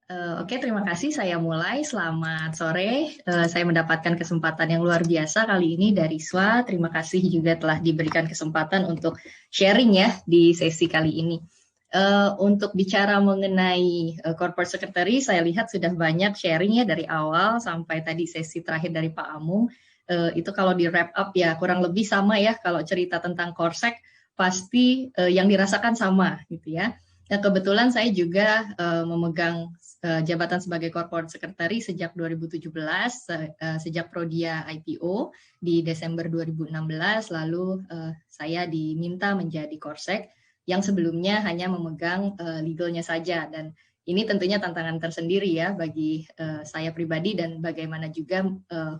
Oke, terima kasih. Saya mulai. Selamat sore. Saya mendapatkan kesempatan yang luar biasa kali ini dari SWA. Terima kasih juga telah diberikan kesempatan untuk sharing ya di sesi kali ini. Untuk bicara mengenai corporate secretary, saya lihat sudah banyak sharing ya dari awal sampai tadi sesi terakhir dari Pak Amung. Itu kalau di wrap up ya kurang lebih sama ya. Kalau cerita tentang Korsek pasti yang dirasakan sama gitu ya. Nah, kebetulan saya juga memegang jabatan sebagai corporate secretary sejak 2017, sejak Prodia IPO di Desember 2016, lalu saya diminta menjadi Korsek yang sebelumnya hanya memegang legalnya saja, dan ini tentunya tantangan tersendiri ya bagi saya pribadi dan bagaimana juga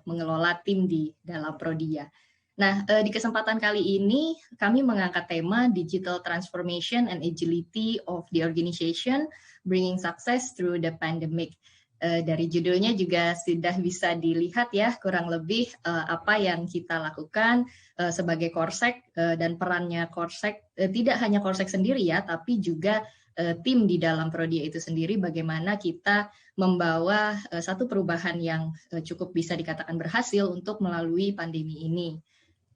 mengelola tim di dalam Prodia. Nah, di kesempatan kali ini kami mengangkat tema Digital Transformation and Agility of the Organization, Bringing Success Through the Pandemic. Dari judulnya juga sudah bisa dilihat ya kurang lebih apa yang kita lakukan sebagai Korsek dan perannya Korsek, tidak hanya Korsek sendiri ya, tapi juga tim di dalam Prodia itu sendiri, bagaimana kita membawa satu perubahan yang cukup bisa dikatakan berhasil untuk melalui pandemi ini.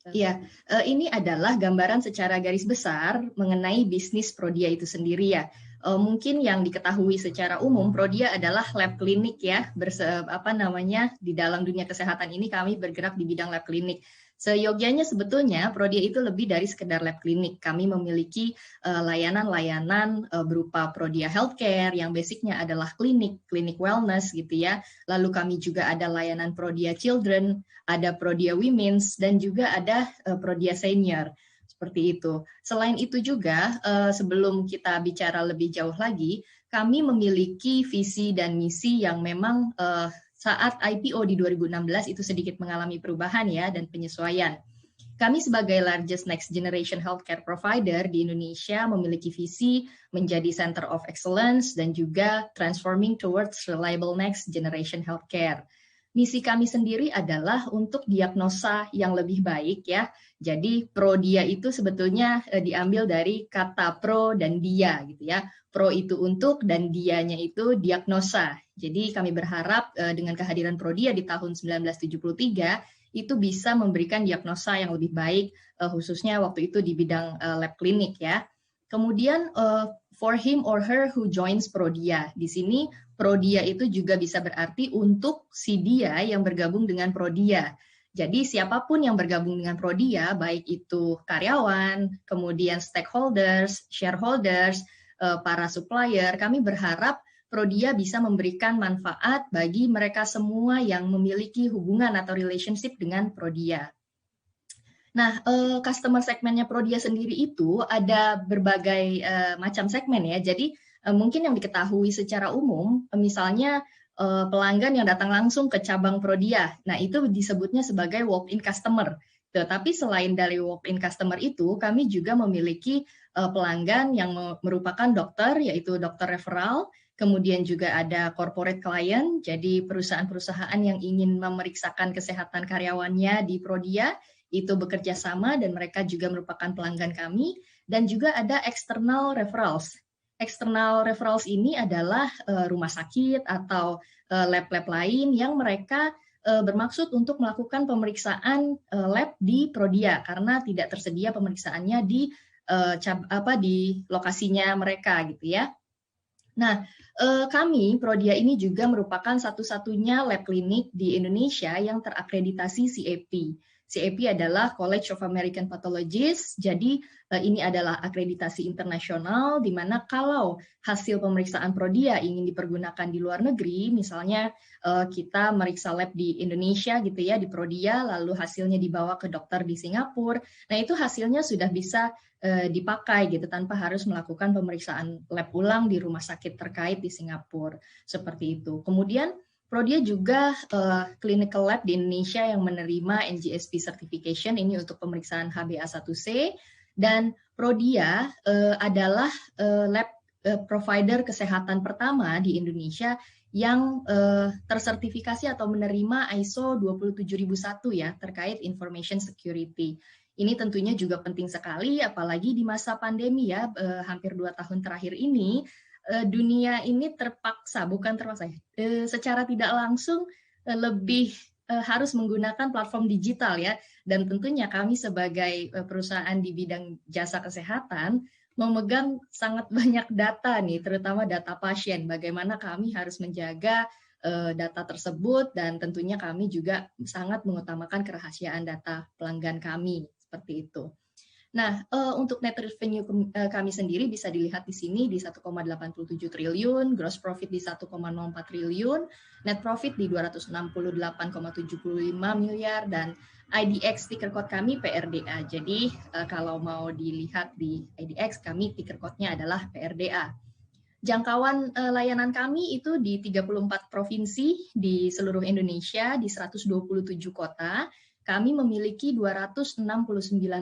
Iya, ini adalah gambaran secara garis besar mengenai bisnis Prodia itu sendiri ya. Mungkin yang diketahui secara umum, Prodia adalah lab klinik ya. Di dalam dunia kesehatan ini kami bergerak di bidang lab klinik. Seyogyanya sebetulnya Prodia itu lebih dari sekedar lab klinik. Kami memiliki layanan-layanan berupa Prodia Healthcare yang basicnya adalah klinik wellness gitu ya. Lalu kami juga ada layanan Prodia Children, ada Prodia Women's, dan juga ada Prodia Senior, seperti itu. Selain itu juga, sebelum kita bicara lebih jauh lagi, kami memiliki visi dan misi yang memang saat IPO di 2016 itu sedikit mengalami perubahan ya dan penyesuaian. Kami sebagai largest next generation healthcare provider di Indonesia memiliki visi menjadi center of excellence dan juga transforming towards reliable next generation healthcare. Misi kami sendiri adalah untuk diagnosa yang lebih baik ya. Jadi Prodia itu sebetulnya diambil dari kata pro dan dia gitu ya. Pro itu untuk dan dianya itu diagnosa. Jadi kami berharap dengan kehadiran Prodia di tahun 1973 itu bisa memberikan diagnosa yang lebih baik, khususnya waktu itu di bidang lab klinik ya. Kemudian for him or her who joins Prodia. Di sini Prodia itu juga bisa berarti untuk si dia yang bergabung dengan Prodia. Jadi siapapun yang bergabung dengan Prodia, baik itu karyawan, kemudian stakeholders, shareholders, para supplier, kami berharap Prodia bisa memberikan manfaat bagi mereka semua yang memiliki hubungan atau relationship dengan Prodia. Nah, customer segmennya Prodia sendiri itu ada berbagai macam segmen ya. Jadi mungkin yang diketahui secara umum, misalnya pelanggan yang datang langsung ke cabang Prodia. Nah, itu disebutnya sebagai walk-in customer. Tetapi selain dari walk-in customer itu, kami juga memiliki pelanggan yang merupakan dokter, yaitu dokter referral. Kemudian juga ada corporate client, jadi perusahaan-perusahaan yang ingin memeriksakan kesehatan karyawannya di Prodia, itu bekerja sama dan mereka juga merupakan pelanggan kami. Dan juga ada external referrals. External referrals ini adalah rumah sakit atau lab-lab lain yang mereka bermaksud untuk melakukan pemeriksaan lab di Prodia karena tidak tersedia pemeriksaannya di lokasinya mereka gitu ya. Nah, kami Prodia ini juga merupakan satu-satunya lab klinik di Indonesia yang terakreditasi CAP. CAP adalah College of American Pathologists, jadi ini adalah akreditasi internasional di mana kalau hasil pemeriksaan Prodia ingin dipergunakan di luar negeri, misalnya kita meriksa lab di Indonesia gitu ya, di Prodia, lalu hasilnya dibawa ke dokter di Singapura, nah itu hasilnya sudah bisa dipakai gitu tanpa harus melakukan pemeriksaan lab ulang di rumah sakit terkait di Singapura, seperti itu. Kemudian Prodia juga clinical lab di Indonesia yang menerima NGSP certification ini untuk pemeriksaan HbA1c, dan Prodia adalah lab provider kesehatan pertama di Indonesia yang tersertifikasi atau menerima ISO 27001 ya terkait information security. Ini tentunya juga penting sekali apalagi di masa pandemi ya, hampir 2 tahun terakhir ini dunia ini terpaksa, bukan terpaksa ya, secara tidak langsung lebih harus menggunakan platform digital ya. Dan tentunya kami sebagai perusahaan di bidang jasa kesehatan memegang sangat banyak data nih, terutama data pasien. Bagaimana kami harus menjaga data tersebut, dan tentunya kami juga sangat mengutamakan kerahasiaan data pelanggan kami, seperti itu. Nah, untuk net revenue kami sendiri bisa dilihat di sini di 1,87 triliun, gross profit di 1,04 triliun, net profit di 268,75 miliar, dan IDX ticker code kami PRDA. Jadi kalau mau dilihat di IDX, kami ticker code-nya adalah PRDA. Jangkauan layanan kami itu di 34 provinsi di seluruh Indonesia, di 127 kota. Kami memiliki 269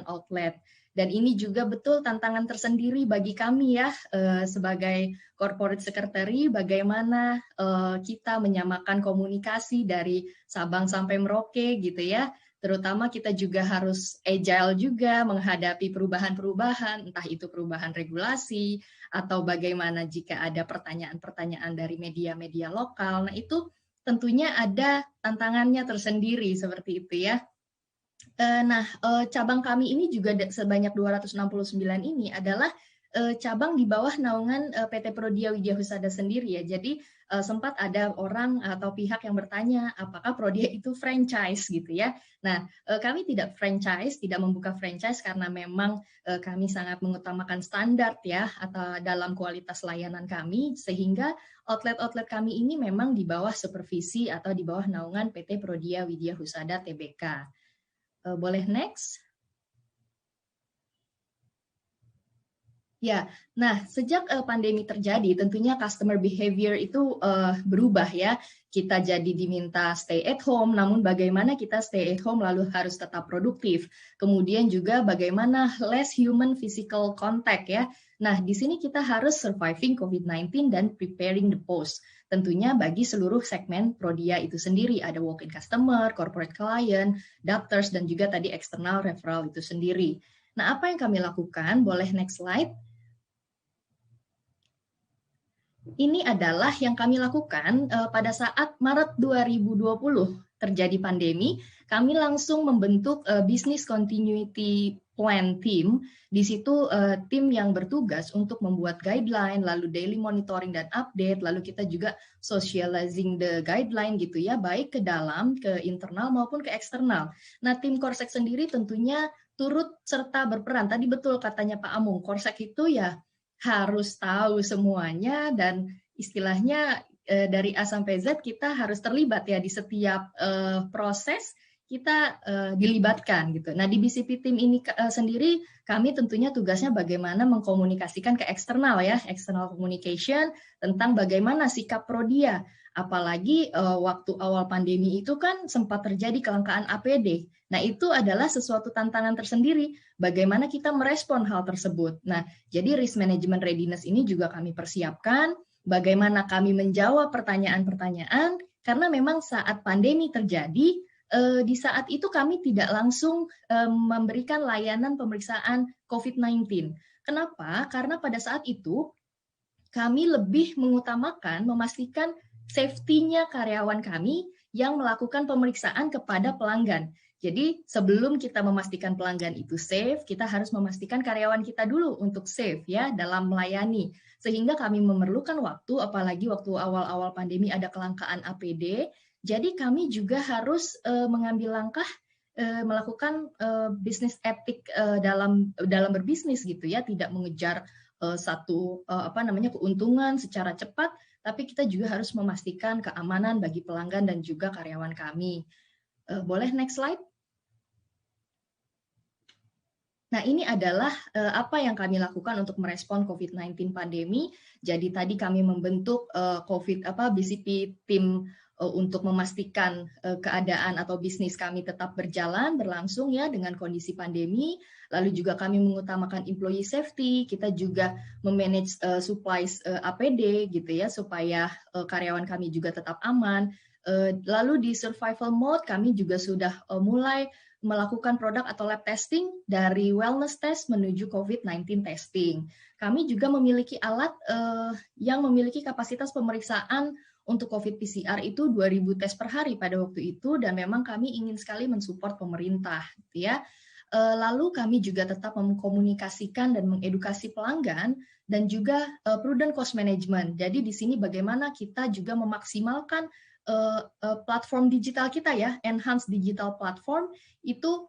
outlet. Dan ini juga betul tantangan tersendiri bagi kami ya, sebagai corporate secretary, bagaimana kita menyamakan komunikasi dari Sabang sampai Merauke gitu ya. Terutama kita juga harus agile juga menghadapi perubahan-perubahan, entah itu perubahan regulasi, atau bagaimana jika ada pertanyaan-pertanyaan dari media-media lokal. Nah itu tentunya ada tantangannya tersendiri seperti itu ya. Nah, cabang kami ini juga sebanyak 269 ini adalah cabang di bawah naungan PT Prodia Widya Husada sendiri ya. Jadi sempat ada orang atau pihak yang bertanya apakah Prodia itu franchise gitu ya. Nah, kami tidak franchise, tidak membuka franchise karena memang kami sangat mengutamakan standar ya atau dalam kualitas layanan kami, sehingga outlet-outlet kami ini memang di bawah supervisi atau di bawah naungan PT Prodia Widya Husada Tbk. Boleh next? Ya, nah sejak pandemi terjadi, tentunya customer behavior itu berubah ya. Kita jadi diminta stay at home, namun bagaimana kita stay at home lalu harus tetap produktif. Kemudian juga bagaimana less human physical contact ya. Nah, di sini kita harus surviving COVID-19 dan preparing the post. Tentunya bagi seluruh segmen Prodia itu sendiri, ada walk-in customer, corporate client, doctors, dan juga tadi external referral itu sendiri. Nah, apa yang kami lakukan? Boleh next slide. Ini adalah yang kami lakukan pada saat Maret 2020 terjadi pandemi. Kami langsung membentuk Business Continuity Plan Team. Di situ tim yang bertugas untuk membuat guideline, lalu daily monitoring dan update, lalu kita juga socializing the guideline gitu ya, baik ke dalam, ke internal maupun ke eksternal. Nah, tim Korsek sendiri tentunya turut serta berperan. Tadi betul katanya Pak Amung, Korsek itu ya harus tahu semuanya, dan istilahnya dari A sampai Z kita harus terlibat ya di setiap proses kita dilibatkan gitu. Nah, di BCP tim ini sendiri kami tentunya tugasnya bagaimana mengkomunikasikan ke eksternal ya, external communication tentang bagaimana sikap Prodia. Apalagi waktu awal pandemi itu kan sempat terjadi kelangkaan APD. Nah, itu adalah sesuatu tantangan tersendiri bagaimana kita merespon hal tersebut. Nah, jadi risk management readiness ini juga kami persiapkan, bagaimana kami menjawab pertanyaan-pertanyaan, karena memang saat pandemi terjadi, di saat itu kami tidak langsung memberikan layanan pemeriksaan COVID-19. Kenapa? Karena pada saat itu kami lebih mengutamakan memastikan safety-nya karyawan kami yang melakukan pemeriksaan kepada pelanggan. Jadi sebelum kita memastikan pelanggan itu safe, kita harus memastikan karyawan kita dulu untuk safe ya dalam melayani. Sehingga kami memerlukan waktu, apalagi waktu awal-awal pandemi ada kelangkaan APD. Jadi kami juga harus mengambil langkah melakukan bisnis etik dalam berbisnis gitu ya, tidak mengejar satu keuntungan secara cepat, tapi kita juga harus memastikan keamanan bagi pelanggan dan juga karyawan kami. Boleh next slide? Nah, ini adalah apa yang kami lakukan untuk merespon COVID-19 pandemi. Jadi tadi kami membentuk BCP tim untuk memastikan keadaan atau bisnis kami tetap berlangsung ya dengan kondisi pandemi. Lalu juga kami mengutamakan employee safety, kita juga memanage supplies APD gitu ya supaya karyawan kami juga tetap aman. Lalu di survival mode kami juga sudah mulai melakukan produk atau lab testing dari wellness test menuju COVID-19 testing. Kami juga memiliki alat yang memiliki kapasitas pemeriksaan untuk COVID PCR itu 2.000 tes per hari pada waktu itu, dan memang kami ingin sekali mensupport pemerintah, gitu ya. Lalu kami juga tetap mengkomunikasikan dan mengedukasi pelanggan dan juga prudent cost management. Jadi di sini bagaimana kita juga memaksimalkan platform digital kita ya, enhance digital platform itu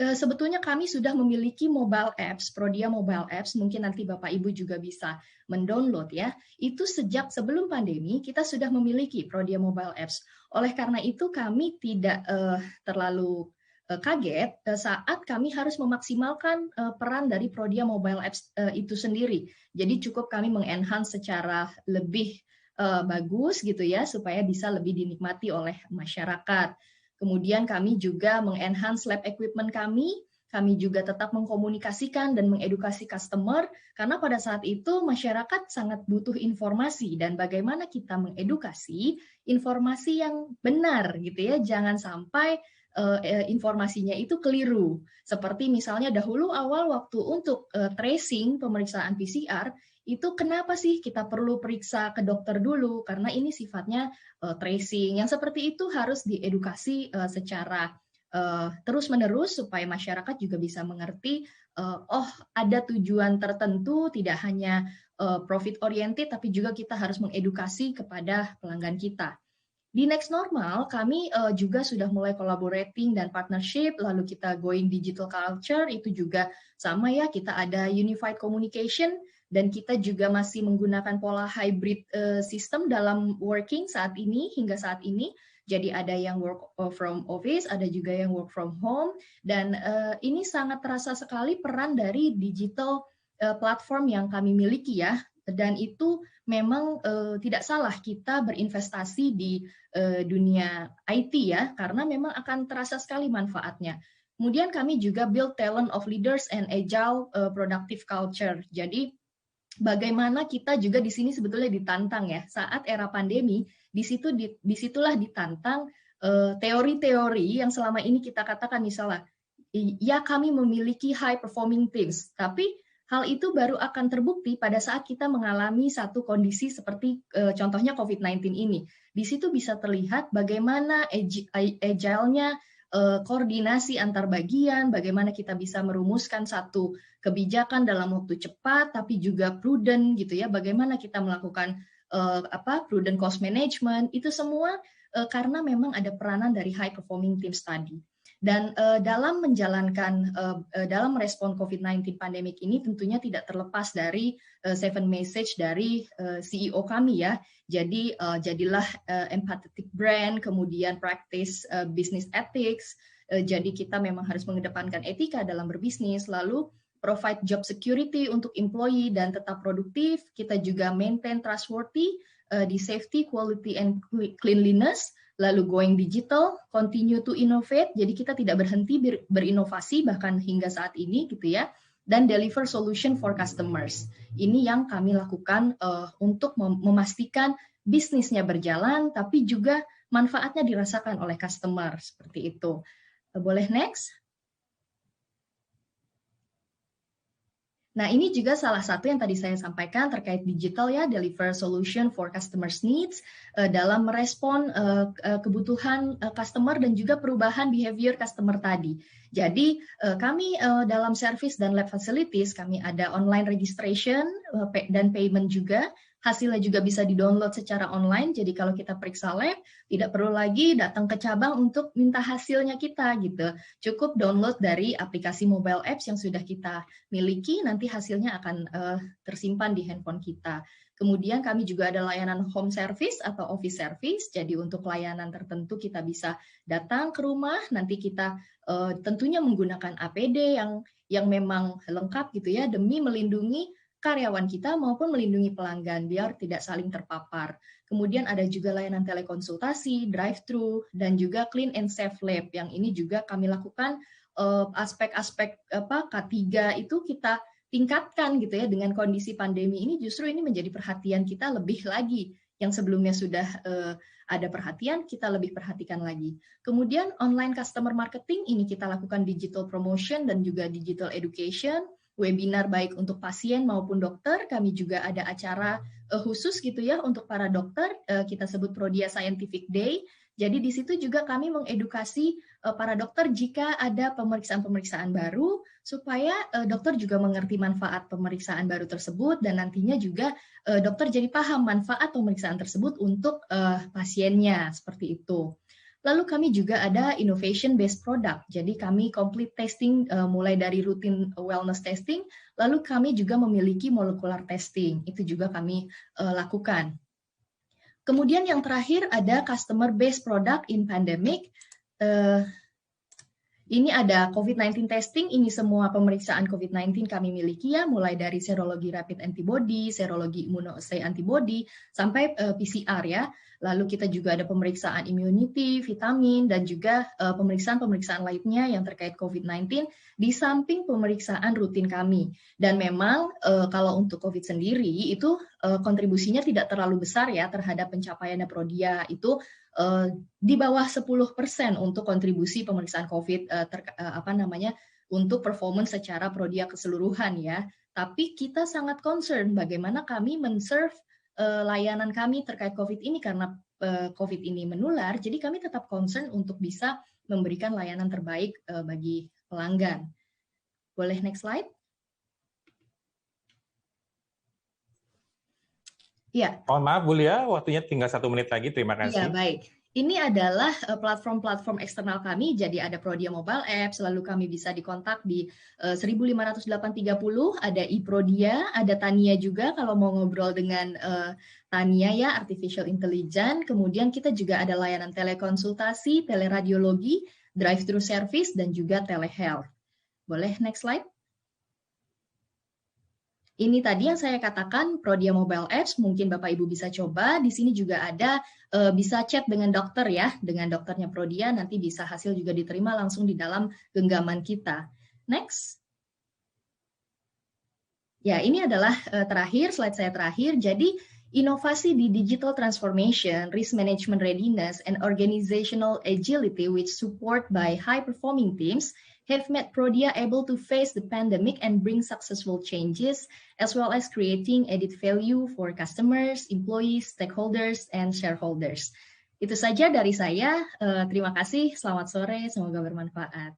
sebetulnya kami sudah memiliki mobile apps, Prodia mobile apps, mungkin nanti Bapak Ibu juga bisa mendownload ya. Itu sejak sebelum pandemi kita sudah memiliki Prodia mobile apps. Oleh karena itu kami tidak terlalu kaget saat kami harus memaksimalkan peran dari Prodia mobile apps itu sendiri. Jadi cukup kami mengenhance secara lebih bagus gitu ya supaya bisa lebih dinikmati oleh masyarakat. Kemudian kami juga mengenhance lab equipment kami juga tetap mengkomunikasikan dan mengedukasi customer karena pada saat itu masyarakat sangat butuh informasi dan bagaimana kita mengedukasi informasi yang benar gitu ya, jangan sampai informasinya itu keliru. Seperti misalnya dahulu awal waktu untuk tracing pemeriksaan PCR itu kenapa sih kita perlu periksa ke dokter dulu karena ini sifatnya tracing. Yang seperti itu harus diedukasi secara terus-menerus supaya masyarakat juga bisa mengerti oh ada tujuan tertentu tidak hanya profit oriented tapi juga kita harus mengedukasi kepada pelanggan kita. Di Next Normal, kami juga sudah mulai collaborating dan partnership, lalu kita going digital culture, itu juga sama ya, kita ada unified communication, dan kita juga masih menggunakan pola hybrid system dalam working saat ini, hingga saat ini. Jadi ada yang work from office, ada juga yang work from home, dan ini sangat terasa sekali peran dari digital platform yang kami miliki ya, dan itu memang tidak salah kita berinvestasi di dunia IT ya, karena memang akan terasa sekali manfaatnya. Kemudian kami juga build talent of leaders and agile productive culture. Jadi bagaimana kita juga di sini sebetulnya ditantang ya, saat era pandemi, disitulah ditantang teori-teori yang selama ini kita katakan misalnya, ya kami memiliki high performing teams, tapi hal itu baru akan terbukti pada saat kita mengalami satu kondisi seperti contohnya COVID-19 ini. Di situ bisa terlihat bagaimana agile-nya koordinasi antar bagian, bagaimana kita bisa merumuskan satu kebijakan dalam waktu cepat, tapi juga prudent gitu ya. Bagaimana kita melakukan prudent cost management, itu semua karena memang ada peranan dari high performing teams tadi. Dan dalam menjalankan, dalam merespon COVID-19 pandemik ini tentunya tidak terlepas dari 7 message dari CEO kami ya. Jadi jadilah empathetic brand, kemudian practice business ethics. Jadi kita memang harus mengedepankan etika dalam berbisnis, lalu provide job security untuk employee dan tetap produktif. Kita juga maintain trustworthy di safety, quality, and cleanliness. Lalu going digital, continue to innovate, jadi kita tidak berhenti berinovasi bahkan hingga saat ini gitu ya, dan deliver solution for customers. Ini yang kami lakukan untuk memastikan bisnisnya berjalan, tapi juga manfaatnya dirasakan oleh customer, seperti itu. Boleh next? Nah, ini juga salah satu yang tadi saya sampaikan terkait digital ya, deliver solution for customers needs dalam merespon kebutuhan customer dan juga perubahan behavior customer tadi. Jadi kami dalam service dan lab facilities, kami ada online registration dan payment juga. Hasilnya juga bisa di-download secara online, jadi kalau kita periksa lab, tidak perlu lagi datang ke cabang untuk minta hasilnya kita gitu. Cukup download dari aplikasi mobile apps yang sudah kita miliki, nanti hasilnya akan tersimpan di handphone kita. Kemudian kami juga ada layanan home service atau office service, jadi untuk layanan tertentu kita bisa datang ke rumah, nanti kita tentunya menggunakan APD yang memang lengkap gitu ya, demi melindungi karyawan kita maupun melindungi pelanggan biar tidak saling terpapar. Kemudian ada juga layanan telekonsultasi, drive-thru, dan juga clean and safe lab yang ini juga kami lakukan aspek-aspek K3 itu kita tingkatkan gitu ya dengan kondisi pandemi ini, justru ini menjadi perhatian kita lebih lagi. Yang sebelumnya sudah ada perhatian, kita lebih perhatikan lagi. Kemudian online customer marketing ini kita lakukan digital promotion dan juga digital education, webinar baik untuk pasien maupun dokter. Kami juga ada acara khusus gitu ya untuk para dokter, kita sebut Prodia Scientific Day. Jadi di situ juga kami mengedukasi para dokter jika ada pemeriksaan-pemeriksaan baru, supaya dokter juga mengerti manfaat pemeriksaan baru tersebut, dan nantinya juga dokter jadi paham manfaat pemeriksaan tersebut untuk pasiennya, seperti itu. Lalu kami juga ada innovation based product, jadi kami complete testing mulai dari rutin wellness testing, lalu kami juga memiliki molecular testing, itu juga kami lakukan. Kemudian yang terakhir ada customer based product in pandemic. Ini ada COVID-19 testing, ini semua pemeriksaan COVID-19 kami miliki ya, mulai dari serologi rapid antibody, serologi immunoassay antibody, sampai PCR ya. Lalu kita juga ada pemeriksaan immunity, vitamin, dan juga pemeriksaan-pemeriksaan lainnya yang terkait COVID-19 di samping pemeriksaan rutin kami. Dan memang kalau untuk COVID sendiri itu kontribusinya tidak terlalu besar ya terhadap pencapaiannya Prodia, itu di bawah 10% untuk kontribusi pemeriksaan COVID untuk performance secara Prodia keseluruhan ya. Tapi kita sangat concern bagaimana kami men-serve layanan kami terkait COVID ini, karena COVID ini menular, jadi kami tetap concern untuk bisa memberikan layanan terbaik bagi pelanggan. Boleh next slide? Ya. Mohon maaf Bu Lia, waktunya tinggal 1 menit lagi. Terima kasih. Ya, baik. Ini adalah platform-platform eksternal kami, jadi ada Prodia Mobile Apps, lalu kami bisa dikontak di 15830, ada iProdia, ada Tania juga kalau mau ngobrol dengan Tania ya, Artificial Intelligence, kemudian kita juga ada layanan telekonsultasi, teleradiologi, drive-thru service, dan juga telehealth. Boleh next slide? Ini tadi yang saya katakan Prodia Mobile Apps, mungkin Bapak Ibu bisa coba. Di sini juga ada bisa chat dengan dokter ya, dengan dokternya Prodia, nanti bisa hasil juga diterima langsung di dalam genggaman kita. Next. Ya, ini adalah terakhir, slide saya terakhir. Jadi inovasi di digital transformation, risk management readiness, and organizational agility which support by high-performing teams have made Prodia able to face the pandemic and bring successful changes, as well as creating added value for customers, employees, stakeholders, and shareholders. Itu saja dari saya. Terima kasih. Selamat sore. Semoga bermanfaat.